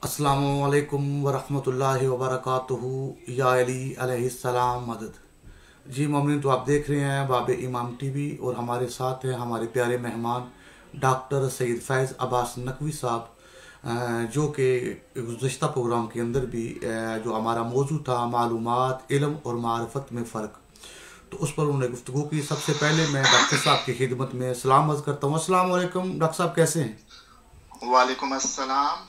अस्सलामुअलैकुम वरहमतुल्लाहि वबरकातुहू या अली अलैहिस्सलाम मदद। जी मोमिन, तो आप देख रहे हैं बाब इमाम टीवी और हमारे साथ हैं हमारे प्यारे मेहमान डॉक्टर सैयद फैज़ अब्बास नकवी साहब, जो कि गुज़श्ता प्रोग्राम के अंदर भी जो हमारा मौजू था मालूमात, इल्म और मारिफत में फ़र्क, तो उस पर उन्होंने गुफ्तगू की। सबसे पहले मैं डॉक्टर साहब की खिदमत में सलाम अर्ज़ करता हूँ। अस्सलाम वालेकुम डॉक्टर साहब, कैसे हैं? वालेकुम अस्सलाम।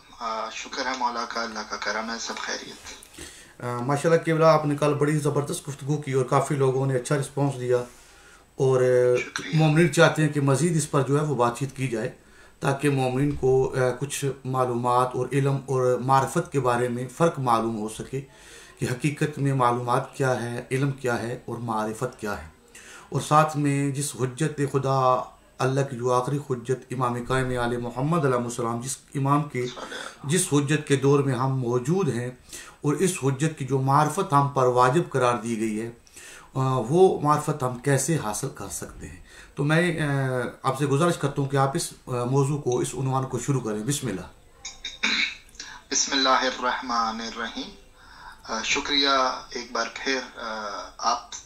शुक्र है मौला का, अल्लाह का करम है, सब खैरियत। माशाल्लाह केवला आपने कल बड़ी ज़बरदस्त गुफ्तगू की और काफ़ी लोगों ने अच्छा रिस्पांस दिया और मोमिन चाहते हैं कि मज़ीद इस पर जो है वो बातचीत की जाए ताकि मोमिन को कुछ मालूमात और इल्म और मारिफत के बारे में फ़र्क मालूम हो सके कि हकीकत में मालूमात क्या है, इल्म क्या है और मारिफत क्या है। और साथ में जिस हुज्जत खुदा अल्लाह की जो आखिरी हुज्जत इमाम कायम आले मोहम्मद अलैहिस्सलाम, जिस इमाम के जिस हुज्जत के दौर में हम मौजूद हैं और इस हुज्जत की जो मार्फत हम पर वाजिब करार दी गई है, वो मार्फत हम कैसे हासिल कर सकते हैं। तो मैं आपसे गुजारिश करता हूँ कि आप इस मौजू को, इस उन्वान को शुरू करें। बिस्मिल्लाह। बिस्मिल्लाहिर्रहमानिर्रहीम। शुक्रिया एक बार फिर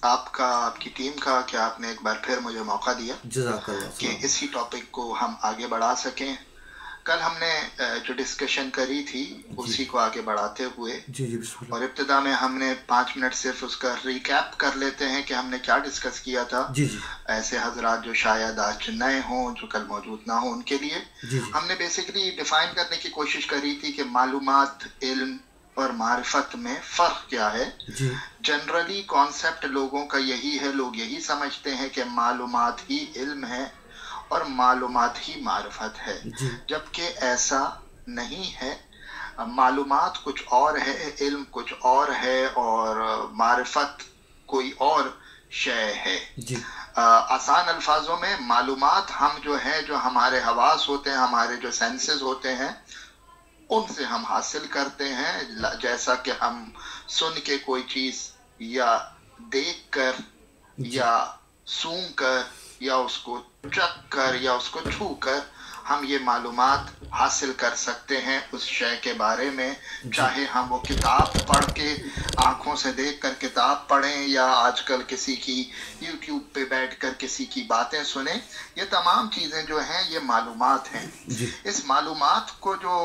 आपका, आपकी टीम का, कि आपने एक बार फिर मुझे मौका दिया कि इसी टॉपिक को हम आगे बढ़ा सकें। कल हमने जो डिस्कशन करी थी उसी को आगे बढ़ाते हुए और इब्तिदा में हमने 5 मिनट सिर्फ उसका रिकैप कर लेते हैं कि हमने क्या डिस्कस किया था। ऐसे हजरात जो शायद आज नए हों, जो कल मौजूद ना हो, उनके लिए हमने बेसिकली डिफाइन करने की कोशिश करी थी कि मालूमात, इल्म और मारिफत में फ़र्क क्या है। जनरली कॉन्सेप्ट लोगों का यही है, लोग यही समझते हैं कि मालूमात ही इल्म है और मालूमात ही मारिफत है, जबकि ऐसा नहीं है। मालूमात कुछ और है, इल्म कुछ और है और मारिफत कोई और शय है। आसान अल्फाजों में मालूमात हम जो है, जो हमारे हवास होते हैं, हमारे जो सेंसेस होते हैं, उनसे हम हासिल करते हैं। जैसा कि हम सुन के कोई चीज या देख कर या सूंघ कर या उसको चख कर या उसको छू कर हम ये मालूमात हासिल कर सकते हैं उस शय के बारे में, चाहे हम वो किताब पढ़ के, आंखों से देख कर किताब पढ़ें या आजकल किसी की यूट्यूब पे बैठकर किसी की बातें सुने। ये तमाम चीज़ें जो हैं ये मालूमात हैं। इस मालूमात को जो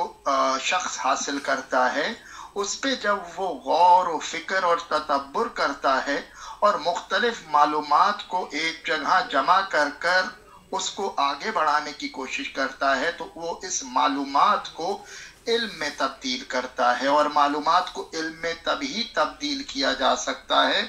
शख्स हासिल करता है, उस पे जब वो गौर और फिक्र और तदब्बुर करता है और मुख्तलिफ मालूमात को एक जगह जमा कर कर उसको आगे बढ़ाने की कोशिश करता है, तो वो इस मालूमात को इल्म में तब्दील करता है। और मालूमात को इल्म में तभी तब्दील किया जा सकता है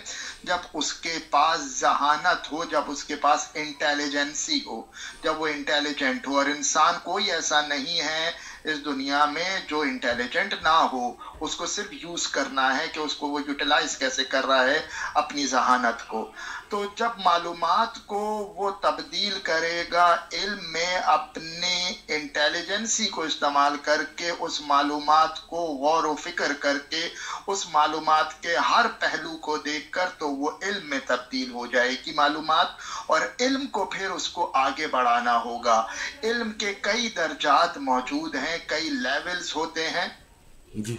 जब उसके पास जहानत हो, जब उसके पास इंटेलिजेंसी हो, जब वो इंटेलिजेंट हो। और इंसान कोई ऐसा नहीं है इस दुनिया में जो इंटेलिजेंट ना हो, उसको सिर्फ यूज करना है कि उसको वो यूटिलाइज कैसे कर रहा है अपनी जहानत को। तो जब मालूमात को वो तब्दील करेगा इल्म में, अपने इंटेलिजेंसी को इस्तेमाल करके, उस मालूमात को गौर व फिक्र करके, उस मालूमात के हर पहलू को देखकर, तो वो इल्म में तब्दील हो जाएगी मालूमात। और इल्म को फिर उसको आगे बढ़ाना होगा। इल्म के कई दर्जात मौजूद हैं, कई लेवल्स होते हैं।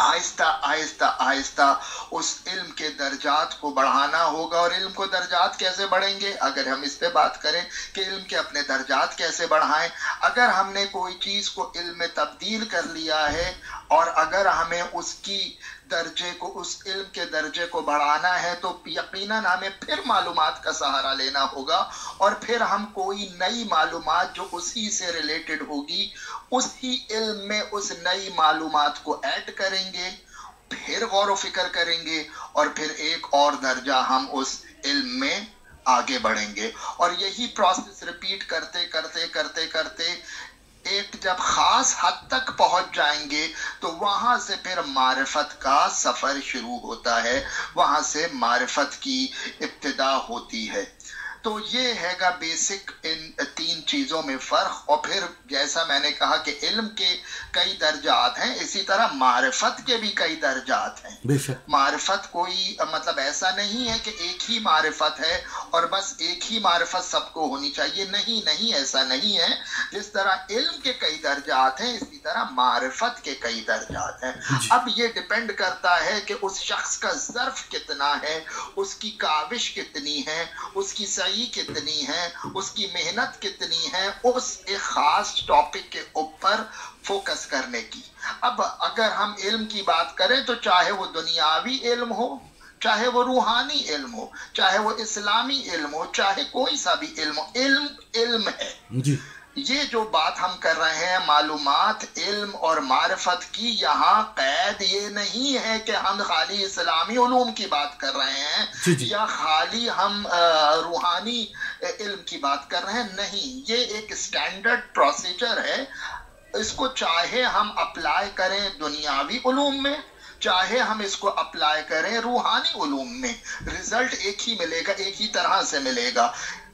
आहिस्ता आहिस्ता आहिस्ता उस इल्म के दर्जात को बढ़ाना होगा। और इल्म को दर्जात कैसे बढ़ेंगे, अगर हम इस पे बात करें कि इल्म के अपने दर्जात कैसे बढ़ाएं। अगर हमने कोई चीज को इल्म में तब्दील कर लिया है और अगर हमें उसकी दर्जे को, उस इल्म के दर्जे को बढ़ाना है, तो यकीनन हमें फिर मालूमात का सहारा लेना होगा और फिर हम कोई नई मालूमात जो उसी से रिलेटेड होगी, उसी इल्म में उस नई मालूमात को ऐड करेंगे, फिर गौर व फिक्र करेंगे और फिर एक और दर्जा हम उस इल्म में आगे बढ़ेंगे। और यही प्रोसेस रिपीट करते करते करते करते एक जब खास हद तक पहुंच जाएंगे, तो वहां से फिर मारिफत का सफर शुरू होता है, वहां से मारिफत की इब्तिदा होती है। तो ये हैगा बेसिक इन 3 चीज़ों में फ़र्क। और फिर जैसा मैंने कहा कि इल्म के कई दर्जात हैं, इसी तरह मारिफत के भी कई दर्जात हैं। मारिफत कोई मतलब ऐसा नहीं है कि एक ही मारिफत है और बस एक ही मारिफत सबको होनी चाहिए, नहीं नहीं, ऐसा नहीं है। जिस तरह इल्म के कई दर्जात हैं, इसी طرح معرفت کے کئی درجات ہیں. اب یہ ڈیپینڈ کرتا ہے کہ اس شخص کا ظرف کتنا ہے، اس کی کاوش کتنی ہے، اس کی سعی کتنی ہے، اس کی محنت کتنی ہے اس ایک خاص ٹاپک کے اوپر فوکس کرنے کی. اب اگر ہم علم کی بات کریں تو چاہے وہ دنیاوی علم ہو، چاہے وہ روحانی علم ہو، چاہے وہ اسلامی علم ہو، چاہے کوئی سا بھی علم ہو، علم علم ہے. یہ جو بات ہم کر رہے ہیں معلومات، علم اور معرفت کی، یہاں قید یہ نہیں ہے کہ ہم خالی اسلامی علوم کی بات کر رہے ہیں یا خالی ہم روحانی علم کی بات کر رہے ہیں. نہیں، یہ ایک اسٹینڈرڈ پروسیجر ہے. اس کو چاہے ہم اپلائی کریں دنیاوی علوم میں، چاہے ہم اس کو اپلائی کریں روحانی علوم میں، رزلٹ ایک ہی ملے گا، ایک ہی طرح سے ملے گا.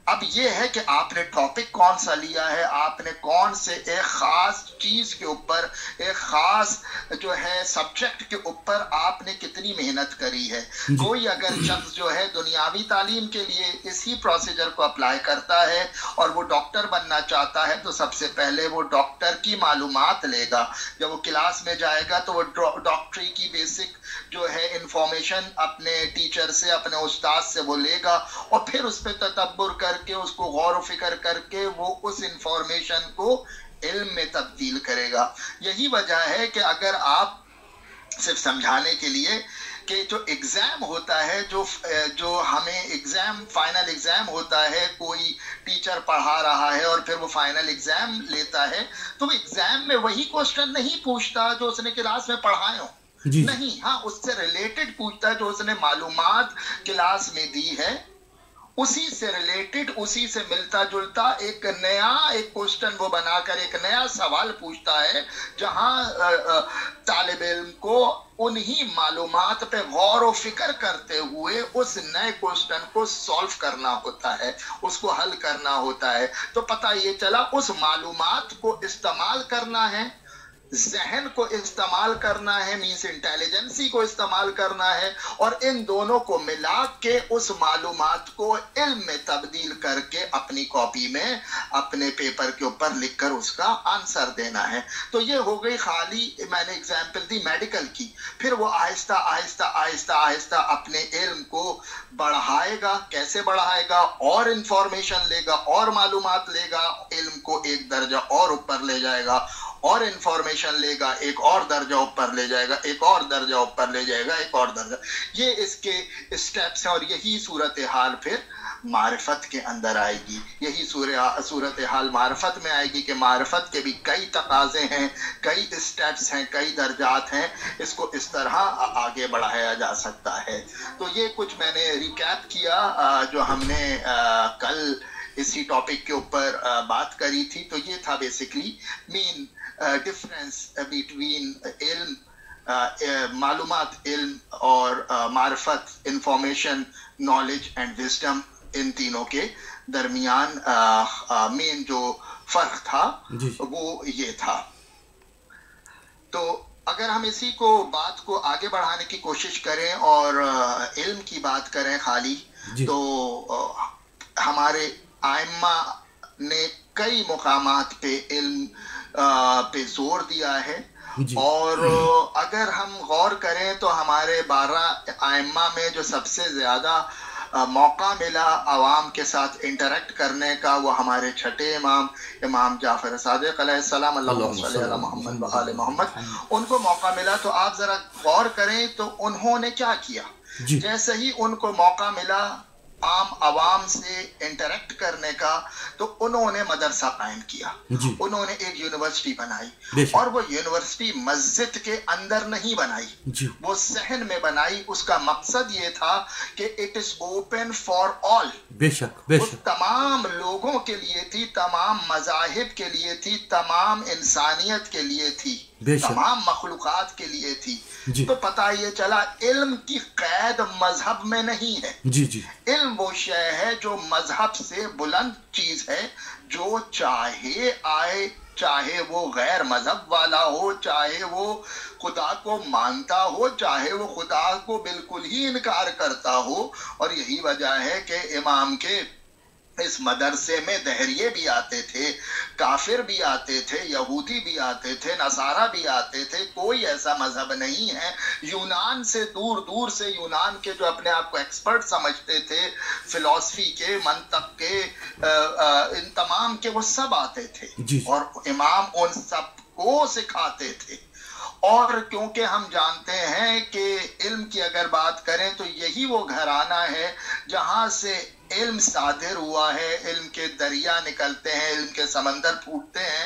اب یہ ہے کہ آپ نے ٹاپک کون سا لیا ہے، آپ نے کون سے ایک خاص چیز کے اوپر، ایک خاص جو ہے سبجیکٹ کے اوپر آپ نے کتنی محنت کری ہے. کوئی اگر شخص جو ہے دنیاوی تعلیم کے لیے اسی پروسیجر کو اپلائی کرتا ہے اور وہ ڈاکٹر بننا چاہتا ہے تو سب سے پہلے وہ ڈاکٹر کی معلومات لے گا. جب وہ کلاس میں جائے گا تو وہ ڈاکٹری کی بیسک جو ہے انفارمیشن اپنے ٹیچر سے، اپنے استاد سے وہ لے گا اور پھر اس پہ تدبر کر کے، اس کو غور و فکر کر کے وہ اس انفارمیشن کو علم میں تبدیل کرے گا. یہی وجہ ہے کہ اگر آپ صرف سمجھانے کے لیے کہ جو ایگزام ہوتا ہے، جو ہمیں ایگزام، فائنل ایگزام ہوتا ہے، کوئی ٹیچر پڑھا رہا ہے اور پھر وہ فائنل ایگزام لیتا ہے تو وہ ایگزام میں وہی کوسچن نہیں پوچھتا جو اس نے کلاس میں پڑھائے ہوں. نہیں، ہاں اس سے ریلیٹڈ پوچھتا ہے جو اس نے معلومات کلاس میں دی ہے، اسی سے ریلیٹڈ، اسی سے ملتا جلتا ایک نیا کوسچن وہ بنا کر ایک نیا سوال پوچھتا ہے، جہاں طالب علم کو انہی معلومات پہ غور و فکر کرتے ہوئے اس نئے کوسچن کو سولو کرنا ہوتا ہے، اس کو حل کرنا ہوتا ہے. تو پتہ یہ چلا اس معلومات کو استعمال کرنا ہے، ذہن کو استعمال کرنا ہے، مینس انٹیلیجنسی کو استعمال کرنا ہے، اور ان دونوں کو ملا کے اس معلومات کو علم میں تبدیل کر کے اپنی کاپی میں، اپنے پیپر کے اوپر لکھ کر اس کا آنسر دینا ہے. تو یہ ہو گئی خالی میں نے اگزامپل دی میڈیکل کی. پھر وہ آہستہ آہستہ آہستہ آہستہ اپنے علم کو بڑھائے گا. کیسے بڑھائے گا؟ اور انفارمیشن لے گا، اور معلومات لے گا، علم کو ایک درجہ اور اوپر لے جائے گا، اور انفارمیشن لے گا، ایک اور درجہ اوپر لے جائے گا، ایک اور درجہ اوپر لے جائے گا، ایک اور درجہ. یہ اس کے اسٹیپس ہیں اور یہی صورتحال پھر معرفت کے اندر آئے گی. یہی صورتحال معرفت میں آئے گی کہ معرفت کے بھی کئی تقاضے ہیں، کئی اسٹیپس ہیں، کئی درجات ہیں. اس کو اس طرح آگے بڑھایا جا سکتا ہے. تو یہ کچھ میں نے ریکیپ کیا جو ہم نے کل اسی ٹاپک کے اوپر بات کری تھی. تو یہ تھا بیسکلی مین ڈفرنس بٹوین علم، معلومات، علم اور معرفت، انفارمیشن، نالج اینڈ وزڈم. ان تینوں کے درمیان مین جو فرق تھا وہ یہ تھا. تو اگر ہم اسی کو بات کو آگے بڑھانے کی کوشش کریں اور علم کی بات کریں خالی، تو ہمارے ائمہ نے کئی مقامات پہ علم پہ زور دیا ہے. اور اگر ہم غور کریں تو ہمارے 12 ائمہ میں جو سب سے زیادہ موقع ملا عوام کے ساتھ انٹریکٹ کرنے کا وہ ہمارے چھٹے امام جعفر صادق علیہ السلام، اللہم صلی علی محمد و آل محمد. ان کو موقع ملا تو آپ ذرا غور کریں تو انہوں نے کیا کیا. جیسے ہی ان کو موقع ملا عام عوام سے انٹریکٹ کرنے کا تو انہوں نے مدرسہ قائم کیا. انہوں نے ایک یونیورسٹی بنائی، اور وہ یونیورسٹی مسجد کے اندر نہیں بنائی، وہ صحن میں بنائی. اس کا مقصد یہ تھا کہ it is open for all. بے شک تمام لوگوں کے لیے تھی، تمام مذاہب کے لیے تھی، تمام انسانیت کے لیے تھی، تمام مخلوقات کے لیے تھی. تو پتہ یہ چلا علم کی قید مذہب میں نہیں ہے. علم وہ شے ہے جو مذہب سے بلند چیز ہے، جو چاہے آئے، چاہے وہ غیر مذہب والا ہو، چاہے وہ خدا کو مانتا ہو، چاہے وہ خدا کو بالکل ہی انکار کرتا ہو. اور یہی وجہ ہے کہ امام کے اس مدرسے میں دہریے بھی آتے تھے، کافر بھی آتے تھے، یہودی بھی آتے تھے، نصارہ بھی آتے تھے، کوئی ایسا مذہب نہیں ہے۔ یونان سے دور دور سے، یونان کے جو اپنے آپ کو ایکسپرٹ سمجھتے تھے فلسفی کے، منطق کے، ان تمام کے، وہ سب آتے تھے اور امام ان سب کو سکھاتے تھے۔ اور کیونکہ ہم جانتے ہیں کہ علم کی اگر بات کریں تو یہی وہ گھرانہ ہے جہاں سے علم صادر ہوا ہے، علم کے دریا نکلتے ہیں، علم کے سمندر پھوٹتے ہیں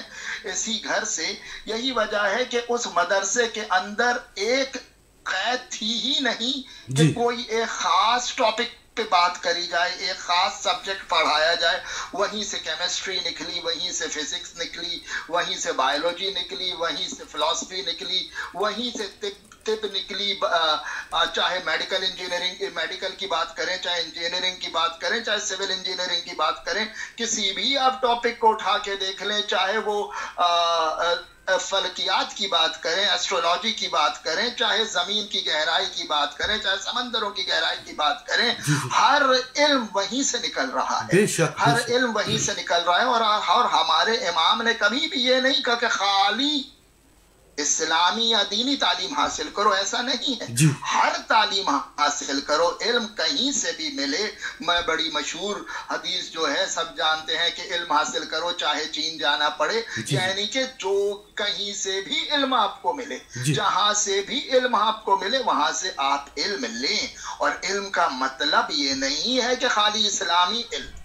اسی گھر سے۔ یہی وجہ ہے کہ اس مدرسے کے اندر ایک قید تھی ہی نہیں کہ کوئی ایک خاص ٹاپک پہ بات کری جائے، ایک خاص سبجیکٹ پڑھایا جائے۔ وہیں سے کیمسٹری نکلی، وہیں سے فزکس نکلی، وہیں سے بایولوجی نکلی، وہیں سے فلسفی نکلی، وہیں سے طب نکلی، چاہے میڈیکل انجینئرنگ، میڈیکل کی بات کریں، چاہے انجینئرنگ کی بات کریں، چاہے سول انجینئرنگ کی بات کریں، کسی بھی آپ ٹاپک کو اٹھا کے دیکھ لیں، چاہے وہ فلکیات کی بات کریں، ایسٹرولوجی کی بات کریں، چاہے زمین کی گہرائی کی بات کریں، چاہے سمندروں کی گہرائی کی بات کریں، ہر علم وہیں سے نکل رہا ہے، ہر علم وہیں سے نکل رہا ہے۔ اور ہمارے امام نے کبھی بھی یہ نہیں کہا کہ خالی اسلامی یا دینی تعلیم حاصل کرو، ایسا نہیں ہے، ہر تعلیم حاصل کرو، علم کہیں سے بھی ملے۔ میں بڑی مشہور حدیث جو ہے سب جانتے ہیں کہ علم حاصل کرو چاہے چین جانا پڑے، یعنی کہ جو کہیں سے بھی علم آپ کو ملے، جہاں سے بھی علم آپ کو ملے وہاں سے آپ علم لیں۔ اور علم کا مطلب یہ نہیں ہے کہ خالی اسلامی علم،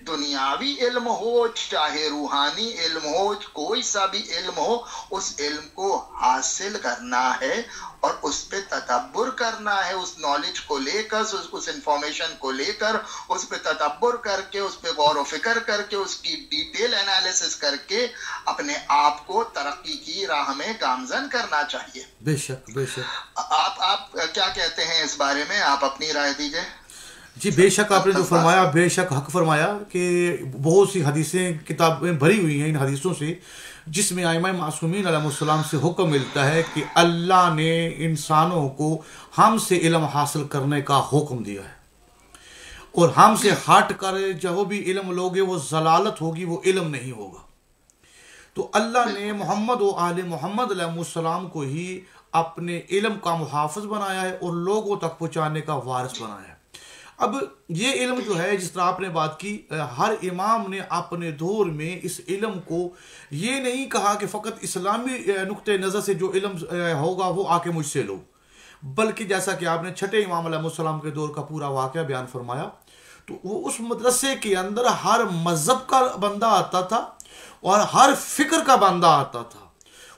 دنیاوی علم ہو چاہے روحانی علم ہو، کوئی سا بھی علم ہو، اس علم کو حاصل کرنا ہے اور اس پہ تدبر کرنا ہے، اس نالج کو لے کر، اس انفارمیشن کو لے کر، اس پہ تدبر کر کے، اس پہ غور و فکر کر کے، اس کی ڈیٹیل انالیسس کر کے اپنے آپ کو ترقی کی راہ میں گامزن کرنا چاہیے۔ بے شک بے شک۔ آپ کیا کہتے ہیں اس بارے میں؟ آپ اپنی رائے دیجئے۔ جی بے شک، آپ نے جو فرمایا بے شک حق فرمایا کہ بہت سی حدیثیں کتابیں بھری ہوئی ہیں ان حدیثوں سے، جس میں ائمہ معصومین علیہ السلام سے حکم ملتا ہے کہ اللہ نے انسانوں کو ہم سے علم حاصل کرنے کا حکم دیا ہے، اور ہم سے ہٹ کر جو بھی علم لوگے وہ ضلالت ہوگی، وہ علم نہیں ہوگا۔ تو اللہ نے محمد و آل محمد علیہ السلام کو ہی اپنے علم کا محافظ بنایا ہے اور لوگوں تک پہنچانے کا وارث بنایا ہے۔ اب یہ علم جو ہے، جس طرح آپ نے بات کی، ہر امام نے اپنے دور میں اس علم کو یہ نہیں کہا کہ فقط اسلامی نقطہ نظر سے جو علم ہوگا وہ آ کے مجھ سے لو، بلکہ جیسا کہ آپ نے چھٹے امام علیہ السلام کے دور کا پورا واقعہ بیان فرمایا، تو وہ اس مدرسے کے اندر ہر مذہب کا بندہ آتا تھا اور ہر فکر کا بندہ آتا تھا،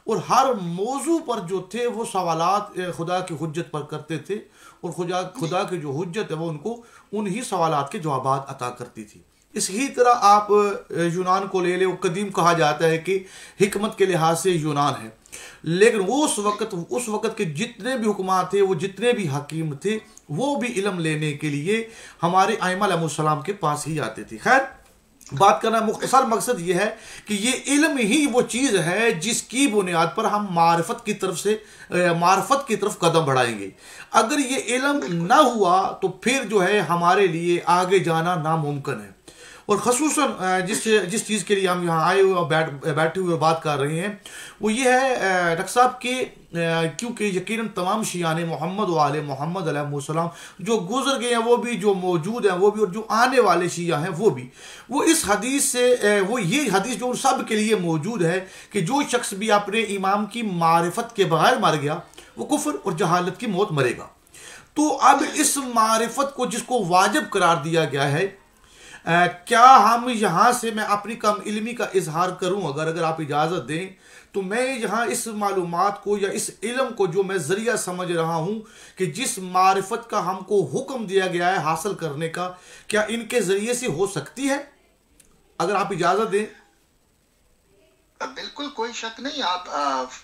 اور ہر موضوع پر جو تھے وہ سوالات خدا کی حجت پر کرتے تھے، اور خدا کی جو حجت ہے وہ ان کو انہی سوالات کے جوابات عطا کرتی تھی۔ اسی طرح آپ یونان کو لے لیں، وہ قدیم کہا جاتا ہے کہ حکمت کے لحاظ سے یونان ہے، لیکن وہ اس وقت کے جتنے بھی حکمات تھے، وہ جتنے بھی حکیم تھے، وہ بھی علم لینے کے لیے ہمارے ائمہ علیہ السلام کے پاس ہی آتے تھے۔ خیر، بات کرنا مختصر مقصد یہ ہے کہ یہ علم ہی وہ چیز ہے جس کی بنیاد پر ہم معرفت کی طرف قدم بڑھائیں گے۔ اگر یہ علم نہ ہوا تو پھر جو ہے ہمارے لیے آگے جانا ناممکن ہے۔ اور خصوصاً جس چیز کے لیے ہم یہاں آئے ہوئے اور بیٹھے ہوئے بات کر رہے ہیں وہ یہ ہے ڈاکٹر صاحب کہ کیونکہ یقیناً تمام شیعان محمد و آل محمد علیہ السلام جو گزر گئے ہیں وہ بھی، جو موجود ہیں وہ بھی، اور جو آنے والے شیعہ ہیں وہ بھی، وہ اس حدیث سے، وہ یہ حدیث جو سب کے لیے موجود ہے کہ جو شخص بھی اپنے امام کی معرفت کے بغیر مر گیا وہ کفر اور جہالت کی موت مرے گا۔ تو اب اس معرفت کو جس کو واجب قرار دیا گیا ہے، کیا ہم یہاں سے، میں اپنی کم علمی کا اظہار کروں اگر آپ اجازت دیں تو میں یہاں اس معلومات کو یا اس علم کو جو میں ذریعہ سمجھ رہا ہوں کہ جس معرفت کا ہم کو حکم دیا گیا ہے حاصل کرنے کا، کیا ان کے ذریعے سے ہو سکتی ہے؟ اگر آپ اجازت دیں۔ بالکل کوئی شک نہیں، آپ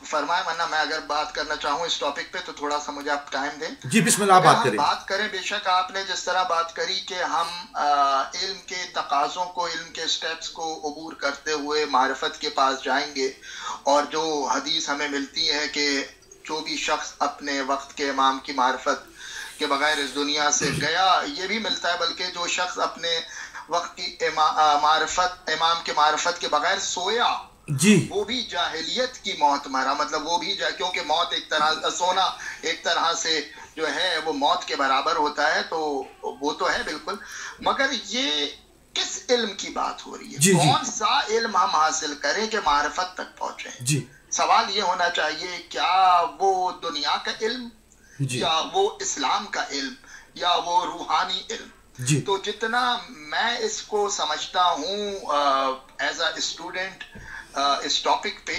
فرمائیں، ورنہ میں اگر بات کرنا چاہوں اس ٹاپک پہ تو تھوڑا سا مجھے آپ ٹائم دیں۔ جی بسم اللہ، بات کریں۔ بات کریں، بے شک آپ نے جس طرح بات کری کہ ہم علم کے تقاضوں کو، علم کے سٹیپس کو عبور کرتے ہوئے معرفت کے پاس جائیں گے، اور جو حدیث ہمیں ملتی ہے کہ جو بھی شخص اپنے وقت کے امام کی معرفت کے بغیر اس دنیا سے گیا، یہ بھی ملتا ہے، بلکہ جو شخص اپنے وقت کی معرفت، امام کے معرفت کے بغیر سویا جی وہ بھی جاہلیت کی موت مرا، مطلب وہ بھی کیونکہ موت ایک طرح، سونا ایک طرح سے جو ہے وہ موت کے برابر ہوتا ہے، تو وہ تو ہے بالکل، مگر یہ کس علم کی بات ہو رہی ہے؟ جی کون سا علم ہم حاصل کریں کہ معرفت تک پہنچیں؟ جی سوال یہ ہونا چاہیے کیا وہ دنیا کا علم جی یا وہ اسلام کا علم یا وہ روحانی علم؟ جی تو جتنا میں اس کو سمجھتا ہوں ایز اے اسٹوڈنٹ اس ٹاپک پہ،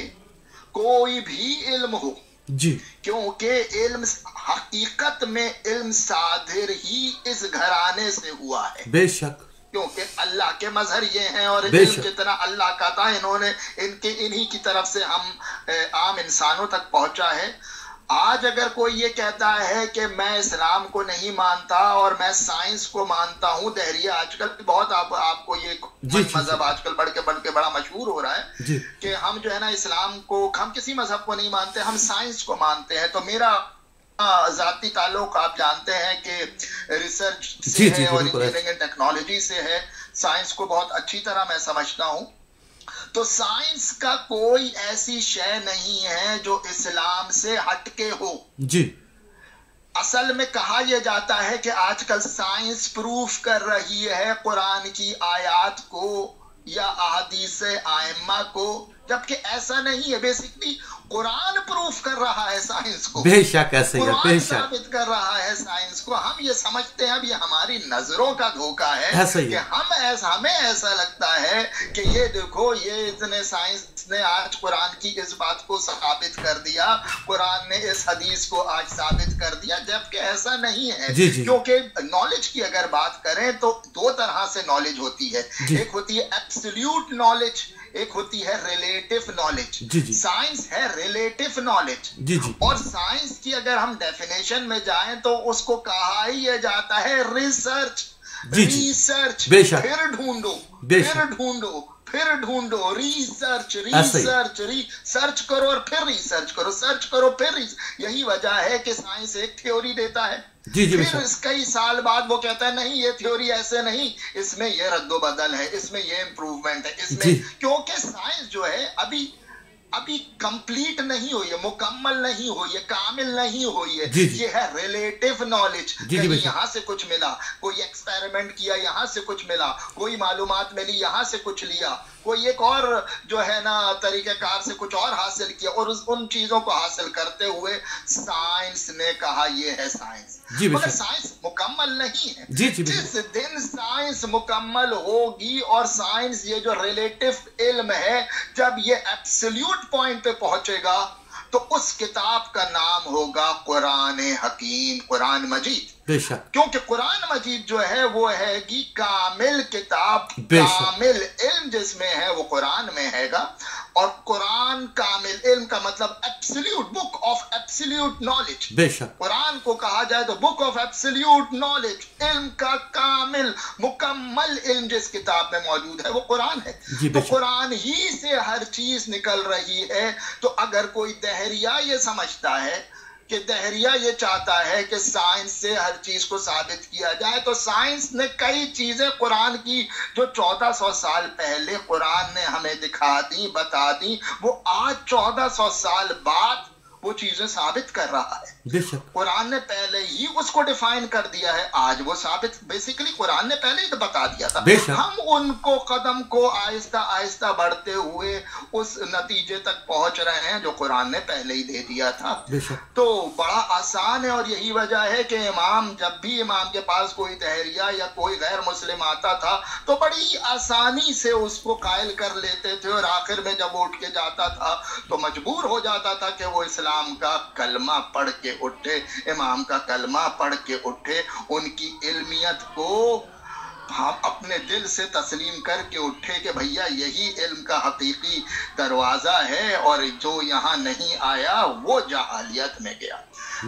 کوئی بھی علم ہو، جی کیونکہ علم حقیقت میں علم صادر ہی اس گھرانے سے ہوا ہے، بے شک، کیونکہ اللہ کے مظہر یہ ہیں، اور بے علم شک جتنا اللہ کا تھا انہوں نے انہی کی طرف سے ہم عام انسانوں تک پہنچا ہے۔ آج اگر کوئی یہ کہتا ہے کہ میں اسلام کو نہیں مانتا اور میں سائنس کو مانتا ہوں، دہریہ آج کل بہت آپ کو یہ مذہب آج کل بڑھ کے بڑا مشہور ہو رہا ہے کہ ہم جو ہے نا اسلام کو، ہم کسی مذہب کو نہیں مانتے، ہم سائنس کو مانتے ہیں۔ تو میرا ذاتی تعلق آپ جانتے ہیں کہ ریسرچ سے ہے اور انجینئرنگ اینڈ ٹیکنالوجی سے ہے، سائنس کو بہت اچھی طرح میں سمجھتا ہوں۔ تو سائنس کا کوئی ایسی شے نہیں ہے جو اسلام سے ہٹ کے ہو۔ جی اصل میں کہا یہ جاتا ہے کہ آج کل سائنس پروف کر رہی ہے قرآن کی آیات کو یا احادیث ائمہ کو، جبکہ ایسا نہیں ہے۔ بیسکلی قرآن پروف کر رہا ہے سائنس کو، بے شک ایسا ہی ہے، قرآن ثابت کر رہا ہے سائنس کو۔ ہم یہ سمجھتے ہیں، اب یہ ہماری نظروں کا دھوکہ ہے کہ ہمیں ایسا لگتا ہے کہ یہ دیکھو یہ اتنے سائنس نے آج قرآن کی اس بات کو ثابت کر دیا، قرآن نے اس حدیث کو آج ثابت کر دیا، جبکہ ایسا نہیں ہے۔ کیونکہ نالج کی اگر بات کریں تو دو طرح سے نالج ہوتی ہے، ایک ہوتی ہے ایبسلیوٹ نالج، ایک ہوتی ہے ریلیٹو نالج۔ سائنس ہے ریلیٹو نالج، اور سائنس کی اگر ہم ڈیفینیشن میں جائیں تو اس کو کہا ہی یہ جاتا ہے ریسرچ، ریسرچ، پھر ڈھونڈو، ریسرچ سرچ کرو اور پھر ریسرچ کرو، سرچ کرو پھر یہی وجہ ہے کہ سائنس ایک تھیوری دیتا ہے، پھر کئی سال بعد وہ کہتا ہے نہیں یہ تھیوری ایسے نہیں، اس میں یہ رد و بدل ہے، اس میں یہ امپروومنٹ ہے، اس میں، کیونکہ سائنس جو ہے ابھی کمپلیٹ نہیں ہوئی ہے، مکمل نہیں ہوئی ہے، کامل نہیں ہوئی ہے۔ یہ ہے ریلیٹو نالج، کہیں یہاں سے کچھ ملا، کوئی ایکسپیریمنٹ کیا یہاں سے کچھ ملا، کوئی معلومات ملی یہاں سے کچھ لیا، کوئی ایک اور جو ہے نا طریقہ کار سے کچھ اور حاصل کیا، اور ان چیزوں کو حاصل کرتے ہوئے سائنس نے کہا یہ ہے سائنس۔ مگر سائنس مکمل نہیں ہے۔ جس دن سائنس مکمل ہوگی اور سائنس یہ جو ریلیٹو علم ہے جب یہ ایبسلیوٹ پوائنٹ پہ پہنچے گا تو اس کتاب کا نام ہوگا قرآن حکیم، قرآن مجید۔ کیونکہ قرآن مجید جو ہے وہ ہے گی کامل کتاب، کامل علم جس میں ہے وہ قرآن میں ہے گا، اور قرآن کامل علم کا مطلب absolute, book of absolute knowledge. قرآن کو کہا جائے تو بک آف ایبسلیوٹ نالج، علم کا کامل مکمل علم جس کتاب میں موجود ہے وہ قرآن ہے۔ تو قرآن ہی سے ہر چیز نکل رہی ہے۔ تو اگر کوئی دہریہ یہ سمجھتا ہے کہ دہریہ یہ چاہتا ہے کہ سائنس سے ہر چیز کو ثابت کیا جائے، تو سائنس نے کئی چیزیں قرآن کی جو 1400 سال پہلے قرآن نے ہمیں دکھا دی، بتا دی، وہ آج 1400 سال بعد وہ چیزیں ثابت کر رہا ہے۔ قرآن نے پہلے ہی اس کو ڈیفائن کر دیا ہے، آج وہ ثابت، بیسیکلی قرآن نے پہلے ہی بتا دیا تھا، ہم ان کو قدم کو آہستہ آہستہ بڑھتے ہوئے اس نتیجے تک پہنچ رہے ہیں جو قرآن نے پہلے ہی دے دیا تھا۔ تو بڑا آسان ہے، اور یہی وجہ ہے کہ جب بھی امام کے پاس کوئی دہریہ یا کوئی غیر مسلم آتا تھا تو بڑی آسانی سے اس کو قائل کر لیتے تھے، اور آخر میں جب وہ اٹھ کے جاتا تھا تو مجبور ہو جاتا تھا کہ وہ اسلام کا کلمہ پڑھ کے اٹھے، امام کا کلمہ پڑھ کے اٹھے، ان کی علمیت کو ہم اپنے دل سے تسلیم کر کے اٹھے کہ بھیا یہی علم کا حقیقی دروازہ ہے، اور جو یہاں نہیں آیا وہ جہالیت میں گیا۔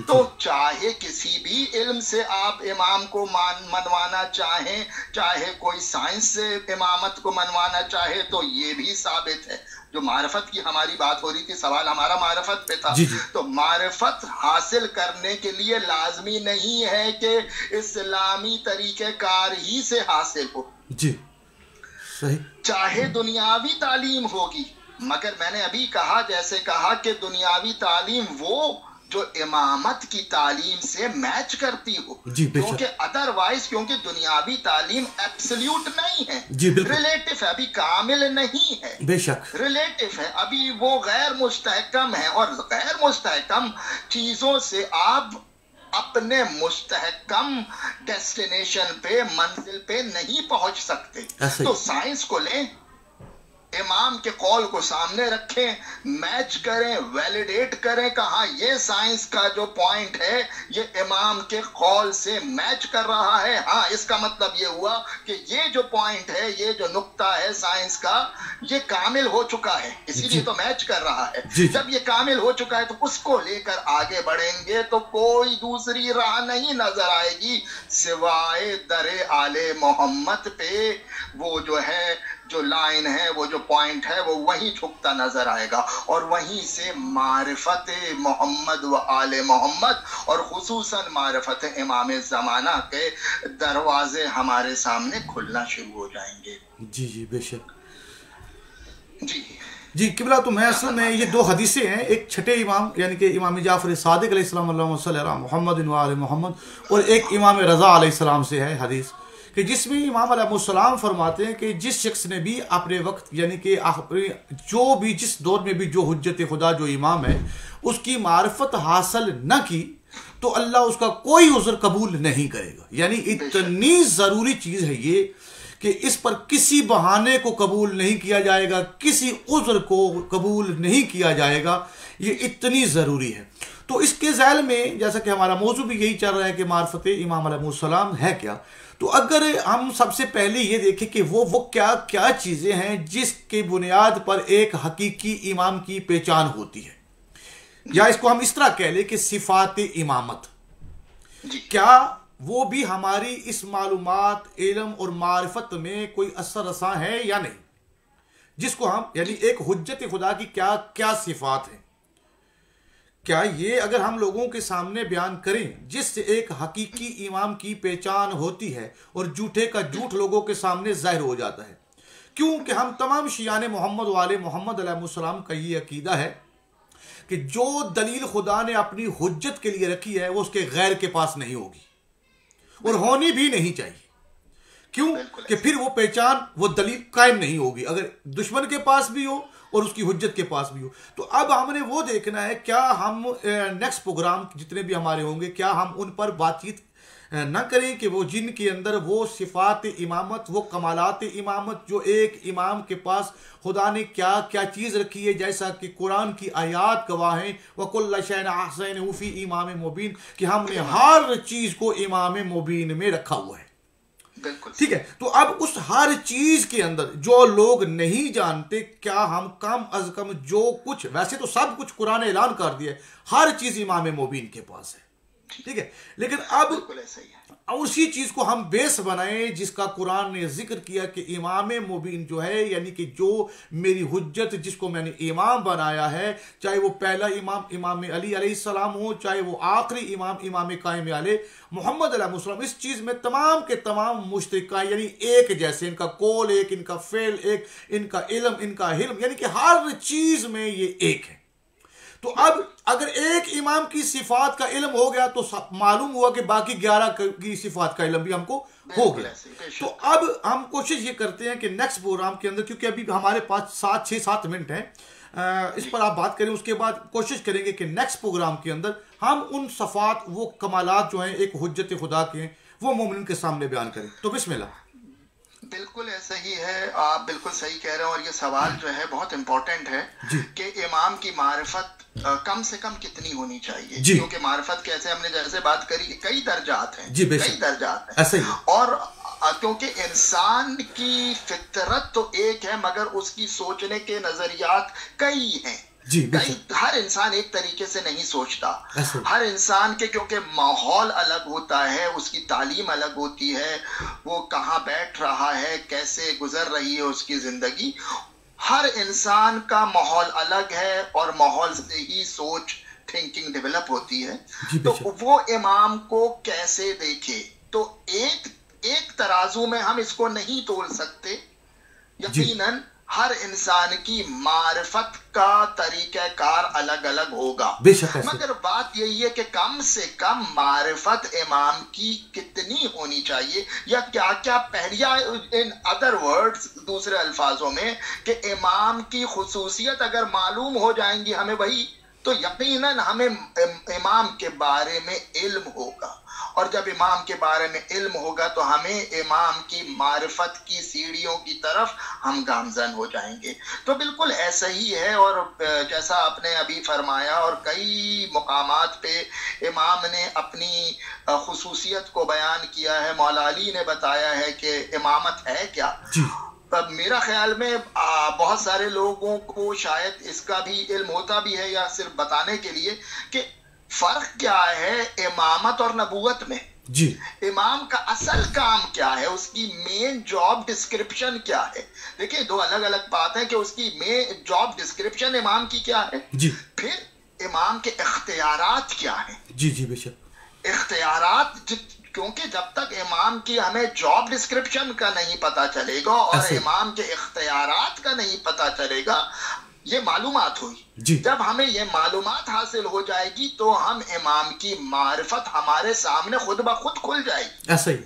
تو چاہے کسی بھی علم سے آپ امام کو منوانا چاہیں، چاہے کوئی سائنس سے امامت کو منوانا چاہے، تو یہ بھی ثابت ہے۔ جو معرفت کی ہماری بات ہو رہی تھی، سوال ہمارا معرفت پہ تھا، تو معرفت حاصل کرنے کے لیے لازمی نہیں ہے کہ اسلامی طریقہ کار ہی سے حاصل ہو۔ चाहे दुनियावी तालीम होगी, मगर मैंने अभी कहा, जैसे कहा कि दुनियावी तालीम वो जो इमामत की तालीम से मैच करती हो, क्योंकि अदरवाइज, क्योंकि दुनियावी तालीम एब्सोल्यूट नहीं है, रिलेटिव है, अभी कामिल नहीं है, बेशक रिलेटिव है, अभी वो गैर मुस्तहकम है, और गैर मुस्तहकम चीजों से आप अपने मुस्तहकम डेस्टिनेशन पे, मंजिल पे नहीं पहुंच सकते। तो साइंस को लें, इमाम के कॉल को सामने रखें, मैच करें, वैलिडेट करें, कहा ये साइंस का जो पॉइंट है ये इमाम के कॉल से मैच कर रहा है। हाँ, इसका मतलब ये हुआ कि ये जो पॉइंट है, ये जो नुक्ता है साइंस का, ये कामिल हो चुका है, इसीलिए तो मैच कर रहा है। जब ये कामिल हो चुका है तो उसको लेकर आगे बढ़ेंगे तो कोई दूसरी राह नहीं नजर आएगी सिवाय दरे आले मोहम्मद पे। वो जो है, जो लाइन है, वो जो पॉइंट है, वो वहीं झुकता नजर आएगा, और वहीं से मारिफत मोहम्मद व आले मोहम्मद और खुसूसन मारिफत इमाम ज़माना के दरवाजे हमारे सामने खुलना शुरू हो जाएंगे। जी जी बेशक जी किबला। तो मैं असल में ये दो हदीसें हैं, एक छठे इमाम यानी कि इमाम जाफर सादिक अलैहिस्सलाम मोहम्मद व आले मोहम्मद, और एक इमाम रज़ा अलैहिस्सलाम से है हदीस कि जिसमें इमाम अलैहिस्सलाम फरमाते हैं कि जिस शख्स ने भी अपने वक्त यानी कि जो भी जिस दौर में भी जो हुज्जत खुदा जो इमाम है उसकी मारिफत हासिल न की तो अल्लाह उसका कोई उज़्र कबूल नहीं करेगा। यानी इतनी ज़रूरी चीज़ है ये कि इस पर किसी बहाने को कबूल नहीं किया जाएगा, किसी उज़्र को कबूल नहीं किया जाएगा, ये इतनी ज़रूरी है। तो इसके ज़ैल में जैसा कि हमारा मौजू भी यही चल रहा है कि मारिफत इमाम अलैहिस्सलाम है क्या, तो अगर हम सबसे पहले ये देखें कि वो क्या क्या चीज़ें हैं जिसके बुनियाद पर एक हकीकी इमाम की पहचान होती है, या इसको हम इस तरह कह लें कि सिफात इमामत, क्या वो भी हमारी इस मालूमात, इल्म और मारिफत में कोई असर रसा है या नहीं, जिसको हम यानी एक हुज्जत खुदा की क्या क्या सिफात है, क्या ये अगर हम लोगों के सामने बयान करें जिससे एक हकीकी इमाम की पहचान होती है और झूठे का झूठ लोगों के सामने जाहिर हो जाता है। क्योंकि हम तमाम शियाने मोहम्मद वाले मोहम्मद अलैहिस्सलाम का ये अकीदा है कि जो दलील खुदा ने अपनी हुज्जत के लिए रखी है वो उसके गैर के पास नहीं होगी और होनी भी नहीं चाहिए। क्यों कि फिर वो पहचान, वो दलील कायम नहीं होगी अगर दुश्मन के पास भी हो और उसकी हुज्जत के पास भी हो। तो अब हमने वो देखना है, क्या हम नेक्स्ट प्रोग्राम जितने भी हमारे होंगे क्या हम उन पर बातचीत न करें कि वो जिनके अंदर वो सिफात इमामत, वो कमालात इमामत जो एक इमाम के पास खुदा ने क्या क्या चीज़ रखी है, जैसा कि कुरान की आयात गवाह हैं, वकुल्ल शैइन अहसैनहु फी इमाम मुबीन, कि हमने हर चीज़ को इमाम मुबीन में रखा हुआ है। ठीक है, तो अब उस हर चीज के अंदर जो लोग नहीं जानते, क्या हम कम अज कम जो कुछ, वैसे तो सब कुछ कुरान ने ऐलान कर दिया है, हर चीज इमाम मुबीन के पास है। ठीक है, लेकिन अब उसी चीज को हम बेस बनाएं जिसका कुरान ने जिक्र किया कि इमाम मुबीन जो है, यानी कि जो मेरी हुज्जत, जिसको मैंने इमाम बनाया है, चाहे वो पहला इमाम इमाम अली अलैहिस्सलाम हो, चाहे वो आखिरी इमाम इमाम कायम आले मोहम्मद अलैहिस्सलाम, इस चीज में तमाम के तमाम मुश्तरका, यानी एक जैसे, इनका कौल एक, इनका फेल एक, इनका इल्म, इनका हिल्म, यानी कि हर चीज में ये एक है। तो अब अगर एक इमाम की सिफात का इल्म हो गया तो मालूम हुआ कि बाकी 11 की सिफात का इल्म भी हमको हो गया। तो अब हम कोशिश ये करते हैं कि नेक्स्ट प्रोग्राम के अंदर, क्योंकि अभी हमारे पास 6-7 मिनट हैं, इस पर आप बात करें, उसके बाद कोशिश करेंगे कि नेक्स्ट प्रोग्राम के अंदर हम उन सफात, वो कमालात जो हैं एक हुज्जत खुदा के हैं, वो मोमिन के सामने बयान करें। तो बिस्मिल्लाह। बिल्कुल ऐसा ही है, आप बिल्कुल सही कह रहे हैं, और ये सवाल जो है बहुत इंपॉर्टेंट है कि इमाम की मारिफत कम से कम कितनी होनी चाहिए, क्योंकि मारिफत कैसे, हमने जैसे बात करी कि कई दर्जात हैं, कई दर्जात हैं, और क्योंकि इंसान की फितरत तो एक है मगर उसकी सोचने के नजरियात कई हैं। हर इंसान एक तरीके से नहीं सोचता, हर इंसान के क्योंकि माहौल अलग होता है, उसकी तालीम अलग होती है, वो कहाँ बैठ रहा है, कैसे गुजर रही है उसकी जिंदगी, हर इंसान का माहौल अलग है और माहौल से ही सोच, थिंकिंग डेवलप होती है। तो वो इमाम को कैसे देखे, तो एक तराजू में हम इसको नहीं तोल सकते, यकीनन हर इंसान की मारिफत का तरीक़ा कार अलग अलग होगा, मगर बात यही है कि कम से कम मारिफत इमाम की कितनी होनी चाहिए, या क्या क्या पहलिया, इन अदर वर्ड्स, दूसरे अल्फाजों में, कि इमाम की खुसूसियत अगर मालूम हो जाएंगी हमें वही, तो यकीनन हमें इमाम के बारे में इल्म होगा, और जब इमाम के बारे में इल्म होगा तो हमें इमाम की मारिफत की सीढ़ियों की तरफ हम गामजन हो जाएंगे। तो बिल्कुल ऐसा ही है, और जैसा आपने अभी फरमाया, और कई मुकामात पे इमाम ने अपनी खुसूसियत को बयान किया है। मौला अली ने बताया है कि इमामत है क्या। मेरा ख्याल में बहुत सारे लोगों को शायद इसका भी इल्म होता भी है, या सिर्फ बताने के लिए कि फर्क क्या है इमामत और नबूवत में। जी, इमाम का असल काम क्या है, उसकी मेन जॉब डिस्क्रिप्शन क्या है। देखिए, दो अलग अलग बात है कि उसकी मेन जॉब डिस्क्रिप्शन इमाम की क्या है, जी, फिर इमाम के इख्तियारात क्या है। जी जी बेशक। इख्तियारात, क्योंकि जब तक इमाम की हमें जॉब डिस्क्रिप्शन का नहीं पता चलेगा और इमाम के इख्तियारात का नहीं पता चलेगा, ये मालूमात हुई। जब हमें ये मालूमात हासिल हो जाएगी तो हम इमाम की मारिफत हमारे सामने खुद ब खुद खुल जाएगी। ऐसे ही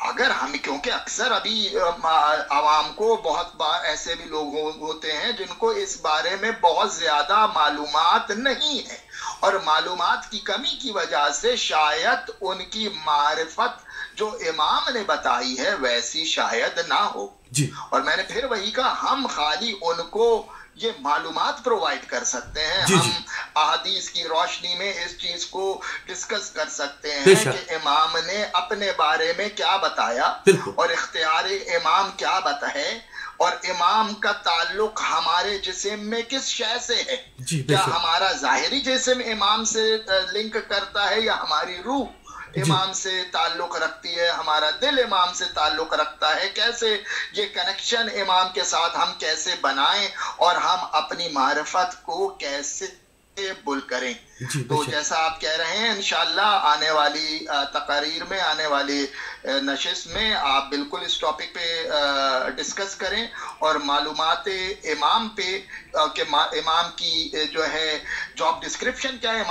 अगर हम, क्योंकि अक्सर अभी आवाम को बहुत बार ऐसे भी लोग होते हैं जिनको इस बारे में बहुत ज्यादा मालूमात नहीं है, और मालूमात की कमी की वजह से शायद उनकी मारिफत जो इमाम ने बताई है वैसी शायद ना हो जी। और मैंने फिर वही कहा, हम खाली उनको ये मालूमात प्रोवाइड कर सकते हैं। जी, हम अहादीस की रोशनी में इस चीज को डिस्कस कर सकते हैं कि इमाम ने अपने बारे में क्या बताया और इख्तियार इमाम क्या बताए, और इमाम का ताल्लुक हमारे जिस्म में किस शय से है। क्या हमारा जाहिरी जिस्म इमाम से लिंक करता है, या हमारी रूह इमाम से ताल्लुक रखती है, हमारा दिल इमाम से ताल्लुक रखता है। कैसे ये कनेक्शन इमाम के साथ हम कैसे बनाएं और हम अपनी मारिफत को कैसे बुल करें। तो जैसा आप कह रहे हैं, इंशाअल्लाह आने वाली तकारीर में, आने वाली नशिस्त में आप बिल्कुल इस टॉपिक पे डिस्कस करें और मालूमात इमाम पे कि इमाम की जो है जॉब डिस्क्रिप्शन क्या है,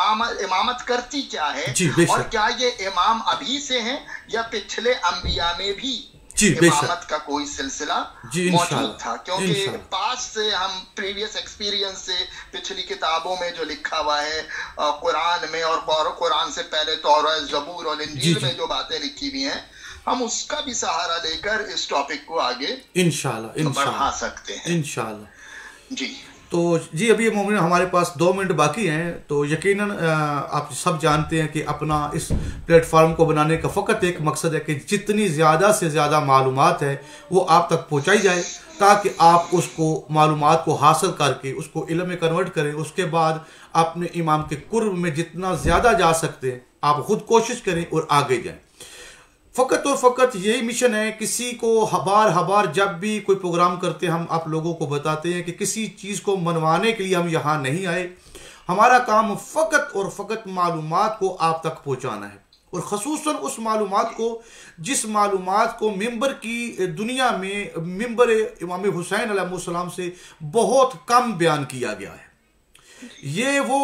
इमामत करती क्या है, और क्या ये इमाम अभी से हैं या पिछले अंबिया में भी इमामत का कोई सिलसिला मौजूद था। क्योंकि पास से हम प्रीवियस एक्सपीरियंस से पिछली किताबों में जो लिखा हुआ है कुरान में, और कुरान से पहले तौरात, ज़बूर और इंजील में जो बातें लिखी हुई हैं, हम उसका भी सहारा लेकर इस टॉपिक को आगे इंशाअल्लाह बढ़ा सकते हैं इंशाअल्लाह। जी तो जी, अभी मोमिन हमारे पास 2 मिनट बाकी हैं। तो यकीनन आप सब जानते हैं कि अपना इस प्लेटफार्म को बनाने का फ़कत एक मकसद है कि जितनी ज़्यादा से ज़्यादा मालूमात है वो आप तक पहुंचाई जाए, ताकि आप उसको मालूमात को हासिल करके उसको इल्म में कन्वर्ट करें। उसके बाद अपने इमाम के कुर्ब में जितना ज़्यादा जा सकते हैं आप ख़ुद कोशिश करें और आगे जाएँ। फ़कत और फ़कत यही मिशन है। किसी को हबार जब भी कोई प्रोग्राम करते हैं हम आप लोगों को बताते हैं कि किसी चीज़ को मनवाने के लिए हम यहाँ नहीं आए। हमारा काम फ़कत और फ़कत मालूमात को आप तक पहुँचाना है, और ख़ुसूसन उस मालूमात को जिस मालूमात को मिंबर की दुनिया में मिंबर इमाम हुसैन अलैहिस्सलाम से बहुत कम बयान किया गया है। ये वो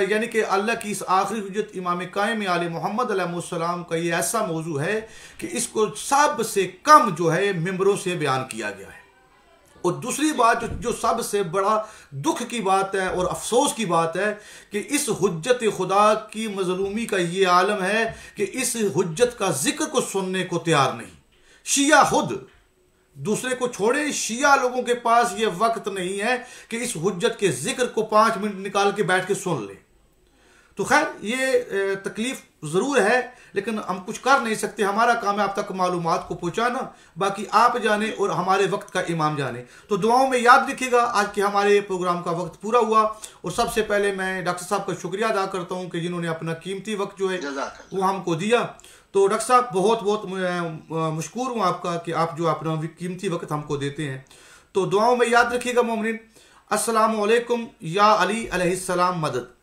यानी कि अल्लाह की इस आखिरी हुज्जत इमाम कायम आले मोहम्मद अलैहिस्सलाम का ये ऐसा मौजू है कि इसको सबसे कम जो है मिंबरों से बयान किया गया है। और दूसरी बात जो सबसे बड़ा दुख की बात है और अफसोस की बात है कि इस हुज्जत खुदा की मजलूमी का ये आलम है कि इस हुज्जत का जिक्र को सुनने को तैयार नहीं। शिया खुद दूसरे को छोड़े, शिया लोगों के पास ये वक्त नहीं है कि इस हुज्जत के जिक्र को 5 मिनट निकाल के बैठ के सुन ले। तो खैर ये तकलीफ ज़रूर है, लेकिन हम कुछ कर नहीं सकते। हमारा काम है आप तक मालूमात को पहुंचाना, बाकी आप जाने और हमारे वक्त का इमाम जाने। तो दुआओं में याद रखिएगा। आज के हमारे प्रोग्राम का वक्त पूरा हुआ, और सबसे पहले मैं डॉक्टर साहब का शुक्रिया अदा करता हूँ कि जिन्होंने अपना कीमती वक्त जो है वो हमको दिया। तो डॉक्टर साहब बहुत मशकूर हूँ आपका कि आप जो अपना कीमती वक्त हमको देते हैं। तो दुआओं में याद रखिएगा मोमिन। अस्सलामु अलैकुम या अली अलैहिस्सलाम मदद।